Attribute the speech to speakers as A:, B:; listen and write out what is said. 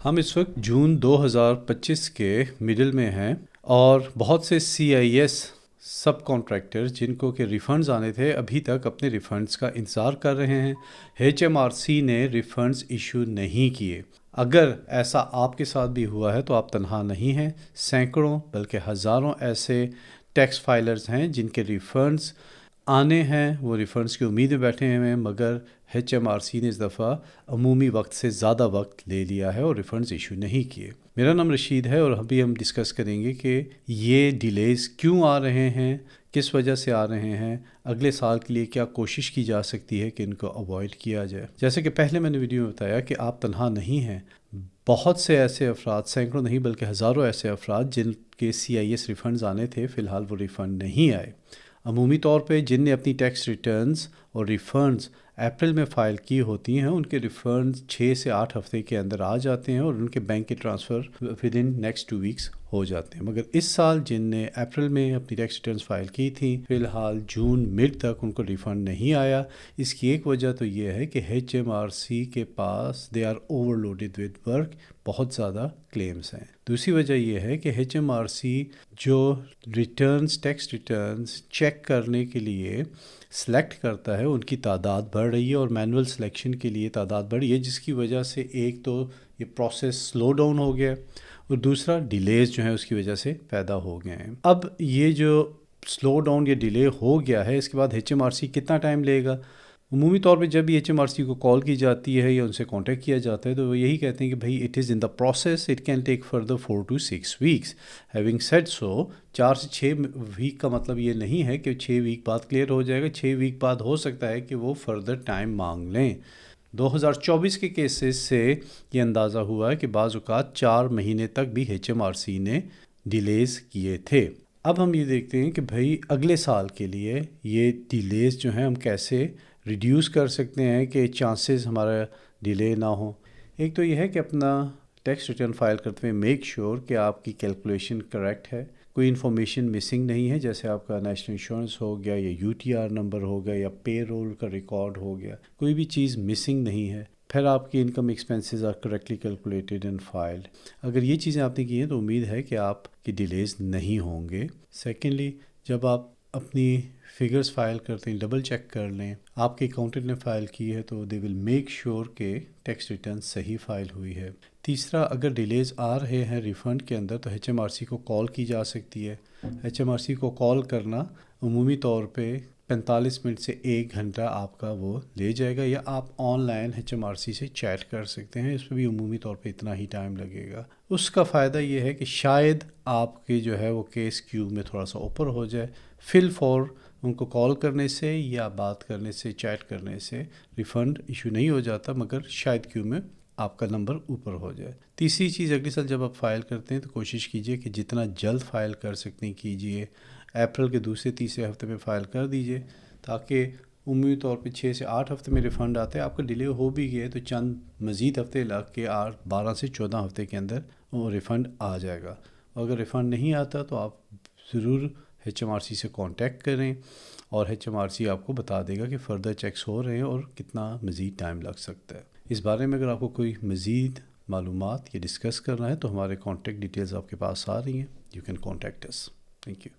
A: ہم اس وقت جون 2025 کے مڈل میں ہیں اور بہت سے سی آئی ایس سب کانٹریکٹر جن کو کہ ریفنڈز آنے تھے ابھی تک اپنے ریفنڈز کا انتظار کر رہے ہیں۔ ایچ ایم آر سی نے ریفنڈز ایشو نہیں کیے۔ اگر ایسا آپ کے ساتھ بھی ہوا ہے تو آپ تنہا نہیں ہیں، سینکڑوں بلکہ ہزاروں ایسے ٹیکس فائلرز ہیں جن کے ریفنڈز آنے ہیں، وہ ریفنڈز کی امید میں بیٹھے ہوئے ہیں، مگر ایچ ایم آر سی نے اس دفعہ عمومی وقت سے زیادہ وقت لے لیا ہے اور ریفنڈز ایشو نہیں کیے۔ میرا نام رشید ہے اور ابھی ہم ڈسکس کریں گے کہ یہ ڈیلیز کیوں آ رہے ہیں، کس وجہ سے آ رہے ہیں، اگلے سال کے لیے کیا کوشش کی جا سکتی ہے کہ ان کو اوائڈ کیا جائے۔ جیسے کہ پہلے میں نے ویڈیو میں بتایا کہ آپ تنہا نہیں ہیں، بہت سے ایسے افراد، سینکڑوں نہیں بلکہ ہزاروں ایسے افراد جن کے سی آئی ایس ریفنڈز آنے تھے، فی الحال وہ ریفنڈ نہیں آئے۔ عمومی طور پہ جن نے اپنی ٹیکس ریٹرنز اور ریفنڈز اپریل میں فائل کی ہوتی ہیں، ان کے ریفنڈز 6 سے 8 ہفتے کے اندر آ جاتے ہیں اور ان کے بینک کے ٹرانسفر ود ان نیکسٹ 2 ویکس ہو جاتے ہیں۔ مگر اس سال جن نے اپریل میں اپنی ٹیکس ریٹرنز فائل کی تھیں، فی الحال جون مڈ تک ان کو ریفنڈ نہیں آیا۔ اس کی ایک وجہ تو یہ ہے کہ ایچ ایم آر سی کے پاس they are overloaded with work, بہت زیادہ کلیمز ہیں۔ دوسری وجہ یہ ہے کہ ایچ ایم آر سی جو ریٹرنز، ٹیکس ریٹرنز چیک کرنے کے لیے سلیکٹ کرتا ہے، ان کی تعداد بڑھ رہی ہے اور مینول سلیکشن کے لیے تعداد بڑھی ہے، جس کی وجہ سے ایک تو یہ پروسیس سلو ڈاؤن ہو گیا اور دوسرا ڈیلیز جو ہیں اس کی وجہ سے پیدا ہو گئے ہیں۔ اب یہ جو سلو ڈاؤن یا ڈیلے ہو گیا ہے، اس کے بعد ایچ ایم آر سی کتنا ٹائم لے گا؟ عمومی طور پہ جب بھی ایچ ایم آر سی کو کال کی جاتی ہے یا ان سے کانٹیکٹ کیا جاتا ہے تو وہ یہی کہتے ہیں کہ بھائی it is in the process, it can take further 4 to 6 weeks۔ Having said so, 4 سے 6 ویک کا مطلب یہ نہیں ہے کہ 6 ویک بعد کلیئر ہو جائے گا، 6 ویک بعد ہو سکتا ہے کہ وہ فردر ٹائم مانگ لیں۔ 2024 کے کیسز سے یہ اندازہ ہوا ہے کہ بعض اوقات 4 مہینے تک بھی ایچ ایم آر سی نے ڈیلیز کیے تھے۔ اب ہم یہ دیکھتے ہیں کہ بھائی اگلے سال کے لیے یہ ڈیلیز جو ہیں ہم کیسے ریڈیوس کر سکتے ہیں کہ چانسز ہمارا ڈیلے نہ ہوں۔ ایک تو یہ ہے کہ اپنا ٹیکس ریٹرن فائل کرتے ہوئے میک شیور کہ آپ کی کیلکولیشن کریکٹ ہے، کوئی انفارمیشن مسنگ نہیں ہے، جیسے آپ کا نیشنل انشورنس ہو گیا یا یو ٹی آر نمبر ہو گیا یا پے رول کا ریکارڈ ہو گیا، کوئی بھی چیز مسنگ نہیں ہے۔ پھر آپ کی income expenses are correctly calculated and filed. اگر یہ چیزیں آپ نے کی ہیں تو امید ہے کہ آپ کی ڈیلیز نہیں ہوں گے۔ سیکنڈلی، جب آپ اپنی فگرز فائل کرتے ہیں ڈبل چیک کر لیں، آپ کے اکاؤنٹنٹ نے فائل کی ہے تو دے ول میک شیور کہ ٹیکس ریٹرن صحیح فائل ہوئی ہے۔ تیسرا، اگر ڈیلیز آ رہے ہیں ریفنڈ کے اندر تو ایچ ایم آر سی کو کال کی جا سکتی ہے۔ ایچ ایم آر سی کو کال کرنا عمومی طور پہ 45 منٹ سے 1 گھنٹہ آپ کا وہ لے جائے گا، یا آپ online H M R C سے چیٹ کر سکتے ہیں، اس پہ بھی عمومی طور پہ اتنا ہی ٹائم لگے گا۔ اس کا فائدہ یہ ہے کہ شاید آپ کی جو ہے وہ کیس کیو میں تھوڑا سا اوپر ہو جائے۔ فل فور ان کو کال کرنے سے یا بات کرنے سے، چیٹ کرنے سے ریفنڈ ایشو نہیں ہو جاتا، مگر شاید کیو میں آپ کا نمبر اوپر ہو جائے۔ تیسری چیز، اگلی سال جب آپ فائل کرتے ہیں تو کوشش کیجئے کہ جتنا جلد فائل کر سکتے ہیں کیجئے۔ اپریل کے دوسرے تیسرے ہفتے میں فائل کر دیجئے تاکہ عمومی طور پہ 6 سے 8 ہفتے میں ریفنڈ آتے ہیں۔ آپ کا ڈیلے ہو بھی گئے تو چند مزید ہفتے لگ کے 12 سے 14 ہفتے کے اندر وہ ریفنڈ آ جائے گا۔ اور اگر ریفنڈ نہیں آتا تو آپ ضرور ایچ ایم آر سی سے کانٹیکٹ کریں اور ایچ ایم آر سی آپ کو بتا دے گا کہ فردر چیکس ہو رہے ہیں اور کتنا مزید ٹائم لگ سکتا ہے۔ اس بارے میں اگر آپ کو کوئی مزید معلومات یا ڈسکس کرنا ہے تو ہمارے کانٹیکٹ ڈیٹیلز آپ کے پاس آ رہی ہیں، you can contact us. Thank you.